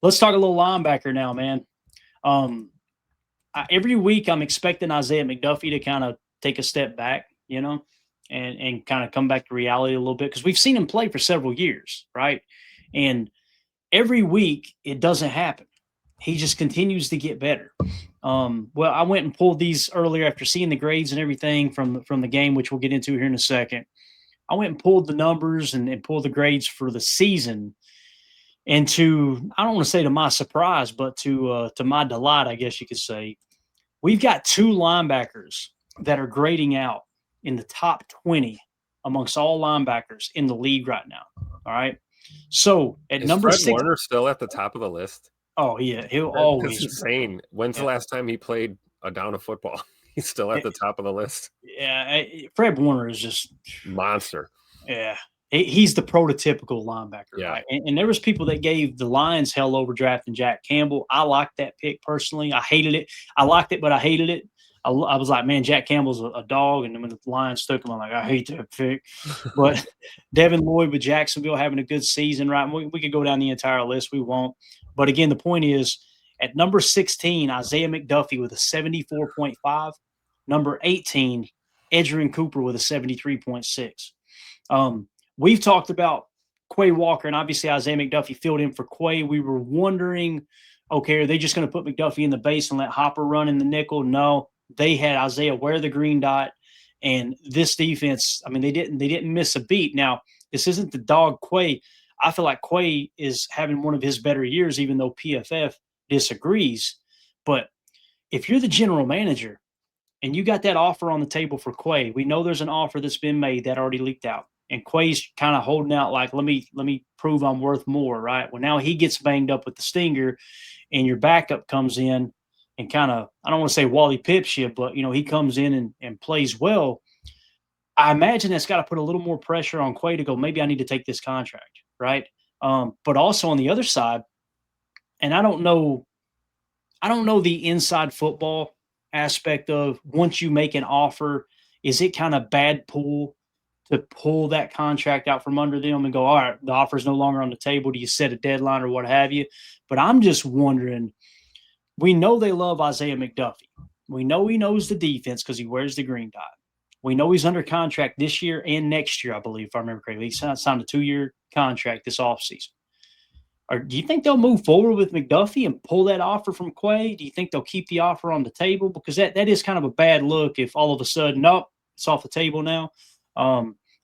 Let's talk a little linebacker now, man. Every week I'm expecting Isaiah McDuffie to kind of take a step back, and kind of come back to reality a little bit because we've seen him play for several years, right? And every week it doesn't happen. He just continues to get better. Well, I went and pulled these earlier after seeing the grades and everything from the game, which we'll get into here in a second. I went and pulled the numbers and pulled the grades for the season. And I don't want to say to my surprise, but to my delight, I guess you could say, we've got two linebackers that are grading out in the top 20 amongst all linebackers in the league right now. All right. So Is Fred Warner still at the top of the list? Oh, yeah. He'll always. That's insane. When's the last time he played a down of football? He's still at the top of the list. Yeah. Fred Warner is just monster. Yeah. He's the prototypical linebacker. Yeah. Right? And there was people that gave the Lions hell over drafting Jack Campbell. I liked that pick personally. I hated it. I liked it, but I hated it. I was like, man, Jack Campbell's a dog. And then when the Lions took him, I'm like, I hate that pick. But Devin Lloyd with Jacksonville having a good season, right? We could go down the entire list. We won't. But again, the point is, at number 16, Isaiah McDuffie with a 74.5. Number 18, Edgerrin Cooper with a 73.6. We've talked about Quay Walker, and obviously Isaiah McDuffie filled in for Quay. We were wondering, okay, are they just going to put McDuffie in the base and let Hopper run in the nickel? No, they had Isaiah wear the green dot, and this defense, I mean, they didn't miss a beat. Now, this isn't the dog Quay. I feel like Quay is having one of his better years, even though PFF disagrees. But if you're the general manager and you got that offer on the table for Quay, we know there's an offer that's been made that already leaked out. And Quay's kind of holding out like, let me prove I'm worth more, right? Well, now he gets banged up with the stinger, and your backup comes in and kind of, I don't want to say Wally Pips you, but, he comes in and plays well. I imagine that's got to put a little more pressure on Quay to go, maybe I need to take this contract, right? But also on the other side, and I don't know the inside football aspect of once you make an offer, is it kind of bad pull to pull that contract out from under them and go, all right, the offer's no longer on the table. Do you set a deadline or what have you? But I'm just wondering, we know they love Isaiah McDuffie. We know he knows the defense because he wears the green dot. We know he's under contract this year and next year, I believe, if I remember correctly. He signed a 2-year contract this offseason. Or do you think they'll move forward with McDuffie and pull that offer from Quay? Do you think they'll keep the offer on the table? Because that is kind of a bad look if all of a sudden, nope, it's off the table now.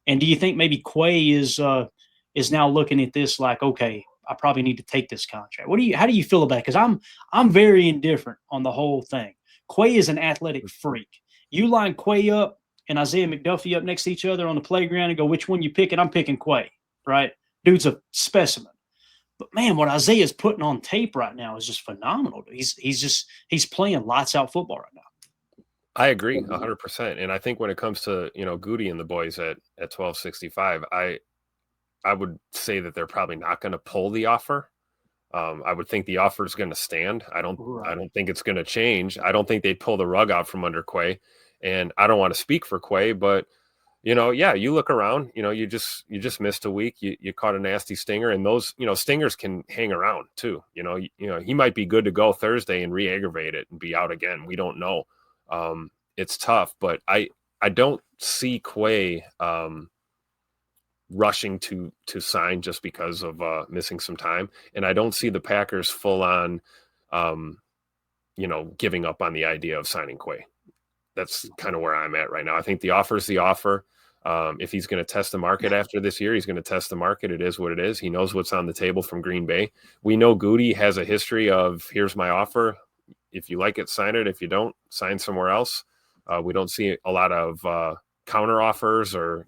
And do you think maybe Quay is now looking at this like, okay, I probably need to take this contract? How do you feel about it? Because I'm very indifferent on the whole thing. Quay is an athletic freak. You line Quay up and Isaiah McDuffie up next to each other on the playground and go, which one you picking? I'm picking Quay, right? Dude's a specimen. But man, what Isaiah's putting on tape right now is just phenomenal. He's playing lights out football right now. I agree 100%. And I think when it comes to, Goody and the boys at 1265, I would say that they're probably not going to pull the offer. I would think the offer is going to stand. I don't think it's going to change. I don't think they'd pull the rug out from under Quay. And I don't want to speak for Quay, but you look around, you just missed a week. You caught a nasty stinger, and those, stingers can hang around too. He might be good to go Thursday and re-aggravate it and be out again. We don't know. It's tough, but I don't see Quay rushing to sign just because of missing some time. And I don't see the Packers full on, giving up on the idea of signing Quay. That's kind of where I'm at right now. I think the offer is the offer. If he's going to test the market after this year, he's going to test the market. It is what it is. He knows what's on the table from Green Bay. We know Goody has a history of, here's my offer. If you like it, sign it. If you don't, sign somewhere else. We don't see a lot of counter offers or,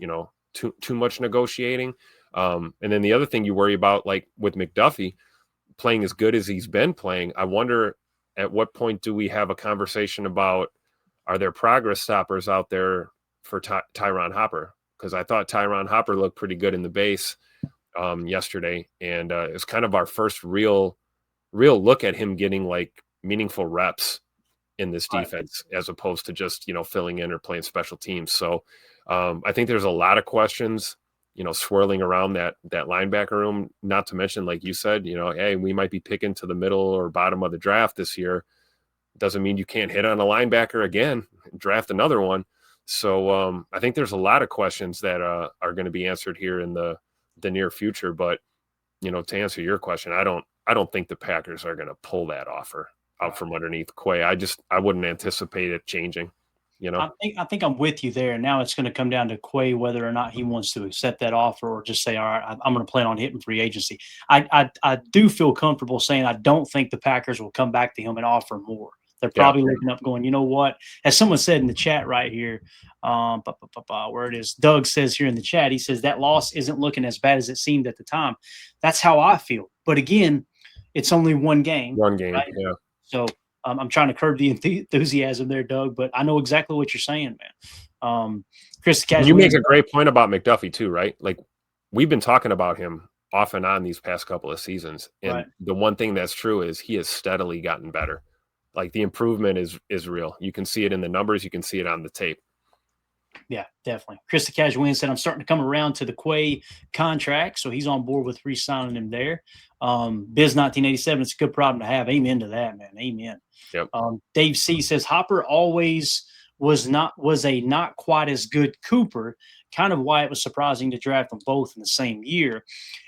too much negotiating. And then the other thing you worry about, like with McDuffie playing as good as he's been playing, I wonder at what point do we have a conversation about, are there progress stoppers out there for Tyron Hopper? Because I thought Tyron Hopper looked pretty good in the base yesterday. And it's kind of our first real look at him getting like meaningful reps in this defense, as opposed to just, filling in or playing special teams. So I think there's a lot of questions swirling around that linebacker room. Not to mention, like you said, hey, we might be picking to the middle or bottom of the draft this year. Doesn't mean you can't hit on a linebacker again, draft another one. So I think there's a lot of questions that are going to be answered here in the near future. But to answer your question, I don't think the Packers are going to pull that offer out from underneath Quay. I wouldn't anticipate it changing. I think I'm with you there. Now it's going to come down to Quay whether or not he wants to accept that offer or just say, all right, I'm going to plan on hitting free agency. I do feel comfortable saying I don't think the Packers will come back to him and offer more. They're probably looking up going, you know what? As someone said in the chat right here, where it is, Doug says here in the chat, he says that loss isn't looking as bad as it seemed at the time. That's how I feel. But again, it's only one game. Right? Yeah. So I'm trying to curb the enthusiasm there, Doug, but I know exactly what you're saying, man. Chris, you make a great point about McDuffie too, right? Like we've been talking about him off and on these past couple of seasons. And the one thing that's true is he has steadily gotten better. Like the improvement is real. You can see it in the numbers. You can see it on the tape. Yeah, definitely. Chris the Casualian said, I'm starting to come around to the Quay contract, so he's on board with re-signing him there. Biz 1987, it's a good problem to have. Amen to that, man. Amen. Yep. Dave C says, Hopper always was a not quite as good Cooper, kind of why it was surprising to draft them both in the same year.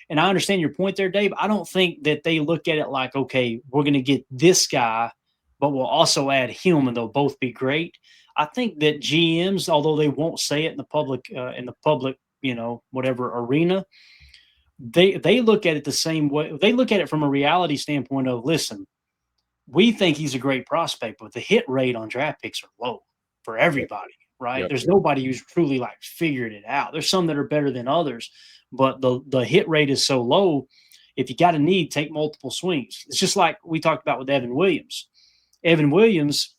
And I understand your point there, Dave. I don't think that they look at it like, okay, we're going to get this guy, but we'll also add him and they'll both be great. I think that GMs, although they won't say it in the public, whatever arena, they look at it the same way. They look at it from a reality standpoint of, listen, we think he's a great prospect, but the hit rate on draft picks are low for everybody, right? Yep. There's nobody who's truly like figured it out. There's some that are better than others, but the hit rate is so low. If you got a need, take multiple swings. It's just like we talked about with Evan Williams. Evan Williams,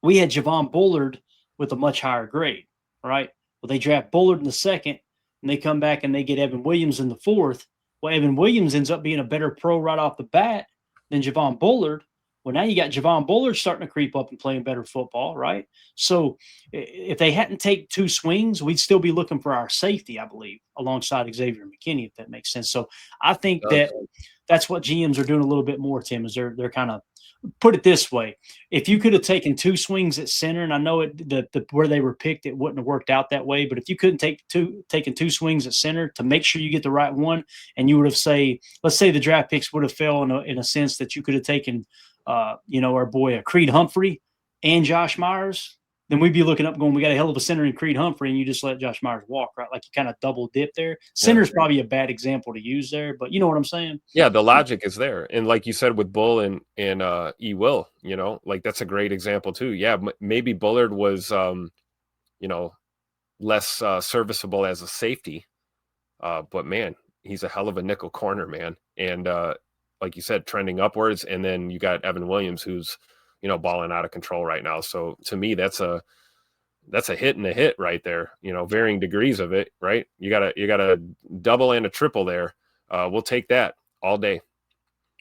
we had Javon Bullard with a much higher grade, right? Well, they draft Bullard in the second, and they come back and they get Evan Williams in the fourth. Well, Evan Williams ends up being a better pro right off the bat than Javon Bullard. Well, now you got Javon Bullard starting to creep up and playing better football, right? So if they hadn't taken two swings, we'd still be looking for our safety, I believe, alongside Xavier McKinney, if that makes sense. So I think that's what GMs are doing a little bit more, Tim, is they're kind of – put it this way. If you could have taken two swings at center, and I know where they were picked, it wouldn't have worked out that way, but if you couldn't taken two swings at center to make sure you get the right one, and you would have let's say the draft picks would have fell in a sense that you could have taken our boy Creed Humphrey and Josh Myers, then we'd be looking up going, we got a hell of a center in Creed Humphrey, and you just let Josh Myers walk, right? Like you kind of double dip there. Center's probably a bad example to use there, but you know what I'm saying? Yeah, the logic is there. And like you said with Bull and E. Will, like that's a great example too. Yeah, maybe Bullard was, less serviceable as a safety. But, man, he's a hell of a nickel corner, man. And like you said, trending upwards. And then you got Evan Williams who's, balling out of control right now. So to me, that's a hit and a hit right there, varying degrees of it, right? You got a double and a triple there. We'll take that all day.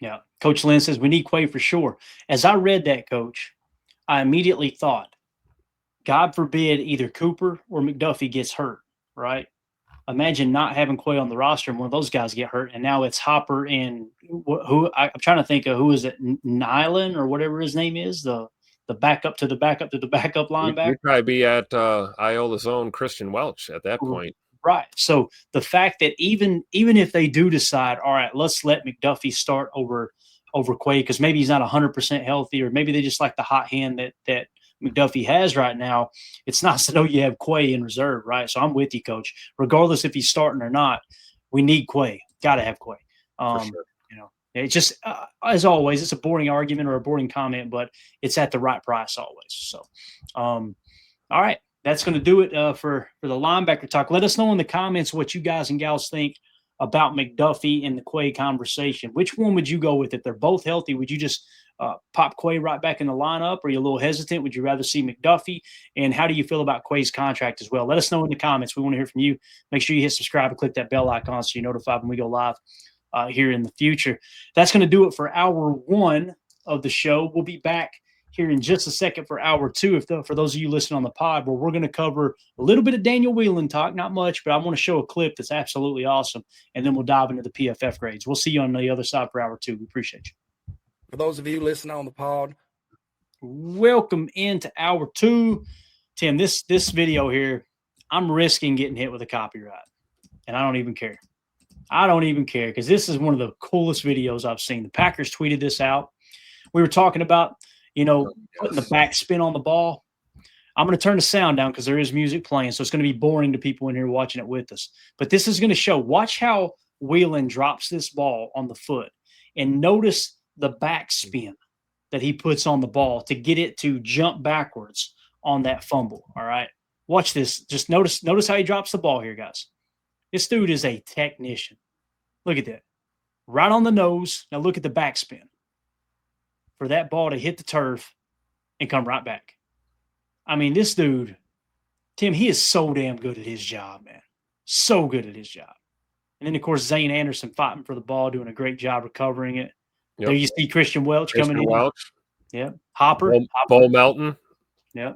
Yeah. Coach Lynn says we need Quay for sure. As I read that, Coach, I immediately thought, God forbid either Cooper or McDuffie gets hurt, right? Imagine not having Quay on the roster and one of those guys get hurt, and now it's Hopper and who I'm trying to think of, who is it, Nyland or whatever his name is, the backup to the backup linebacker. You'd probably be at Iola's own Christian Welch at that point. Right. So the fact that even if they do decide, all right, let's let McDuffie start over Quay because maybe he's not 100% healthy, or maybe they just like the hot hand that McDuffie has right now, it's nice to know you have Quay in reserve, right? So I'm with you, Coach. Regardless if he's starting or not, we need Quay. Got to have Quay. For sure. It's just, as always, it's a boring argument or a boring comment, but it's at the right price always. So, all right, that's going to do it for the linebacker talk. Let us know in the comments what you guys and gals think about McDuffie and the Quay conversation. Which one would you go with? If they're both healthy, would you just pop Quay right back in the lineup? Or are you a little hesitant? Would you rather see McDuffie? And how do you feel about Quay's contract as well? Let us know in the comments. We want to hear from you. Make sure you hit subscribe and click that bell icon so you're notified when we go live here in the future. That's going to do it for hour one of the show. We'll be back here in just a second for hour two. For those of you listening on the pod, where we're going to cover a little bit of Daniel Whelan talk, not much, but I want to show a clip that's absolutely awesome, and then we'll dive into the PFF grades. We'll see you on the other side for hour two. We appreciate you. For those of you listening on the pod, welcome into hour two. Tim, this video here, I'm risking getting hit with a copyright, and I don't even care. Because this is one of the coolest videos I've seen. The Packers tweeted this out. We were talking about, putting the backspin on the ball. I'm going to turn the sound down because there is music playing, so it's going to be boring to people in here watching it with us. But this is going to show. Watch how Whelan drops this ball on the foot, and notice the backspin that he puts on the ball to get it to jump backwards on that fumble. All right, watch this. Just notice how he drops the ball here, guys. This dude is a technician. Look at that. Right on the nose. Now look at the backspin for that ball to hit the turf and come right back. I mean, this dude, Tim, he is so damn good at his job, man. So good at his job. And then, of course, Zane Anderson fighting for the ball, doing a great job recovering it. Yep. There you see Christian Welch coming in. Yeah. Hopper. Bo Melton. Yeah.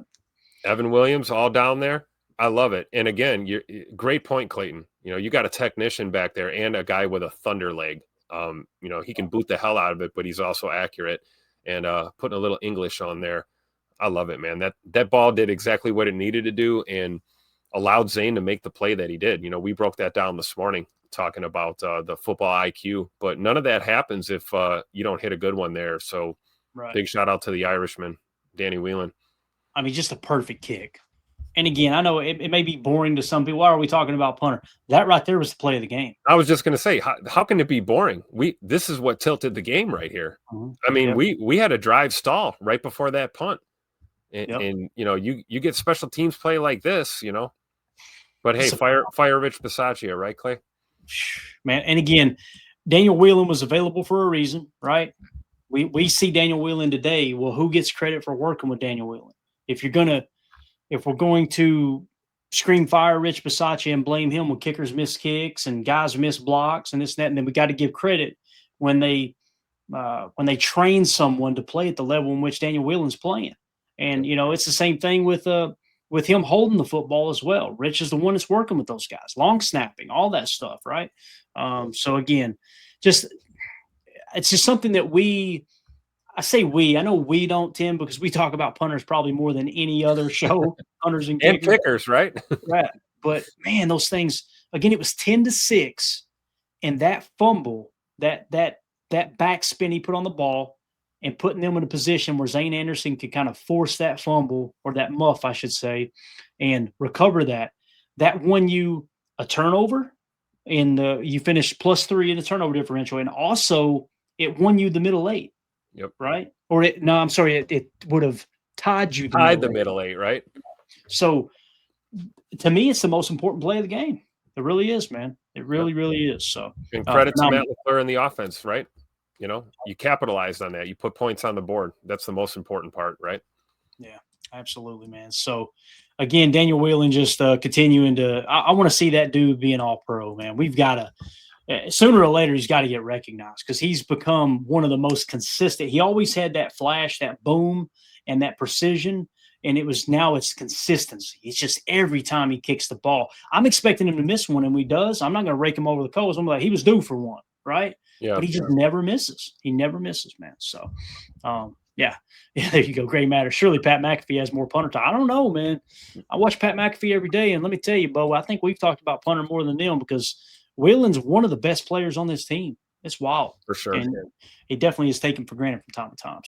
Evan Williams all down there. I love it. And again, great point, Clayton. You got a technician back there and a guy with a thunder leg. He can boot the hell out of it, but he's also accurate. And putting a little English on there. I love it, man. That ball did exactly what it needed to do and allowed Zane to make the play that he did. We broke that down this morning talking about the football IQ, but none of that happens if you don't hit a good one there. So Big shout out to the Irishman, Danny Whelan. I mean, just a perfect kick. And again, I know it may be boring to some people. Why are we talking about punter? That right there was the play of the game. I was just going to say, how can it be boring? This is what tilted the game right here. Mm-hmm. I mean, we had a drive stall right before that punt. And you get special teams play like this, But hey, fire Rich Bisaccia, right, Clay? Man, and again, Daniel Whelan was available for a reason, right? We see Daniel Whelan today. Well, who gets credit for working with Daniel Whelan? If we're going to scream fire Rich Bisaccia and blame him when kickers miss kicks and guys miss blocks and this and that, and then we got to give credit when they train someone to play at the level in which Daniel Whelan's playing. And it's the same thing with him holding the football as well. Rich is the one that's working with those guys, long snapping, all that stuff, right? So again, it's just something that I know we don't, Tim, because we talk about punters probably more than any other show, punters and kickers, right? Right. But man, those things, again, it was 10-6, and that fumble, that backspin he put on the ball and putting them in a position where Zane Anderson could kind of force that fumble, or that muff, I should say, and recover that won you a turnover, and you finished +3 in the turnover differential, and also it won you the middle eight. Yep. Right? Or it would have tied you the middle eight, right? So to me, it's the most important play of the game. It really is, man. It really, really is. So and credit to Matt LaFleur in the offense, right? You capitalized on that. You put points on the board. That's the most important part, right? Yeah, absolutely, man. So again, Daniel Whelan just continuing to I want to see that dude be an all-pro, man. We've got to sooner or later, he's got to get recognized because he's become one of the most consistent. He always had that flash, that boom, and that precision, and now it's consistency. It's just every time he kicks the ball. I'm expecting him to miss one, and he does. I'm not going to rake him over the coals. I'm like, he was due for one, right? Yeah. But he just never misses. He never misses, man. So, yeah, there you go. Gray matter. Surely Pat McAfee has more punter time. I don't know, man. I watch Pat McAfee every day, and let me tell you, Bo, I think we've talked about punter more than them because Whelan's one of the best players on this team. It's wild. For sure. And he definitely is taken for granted from time to time.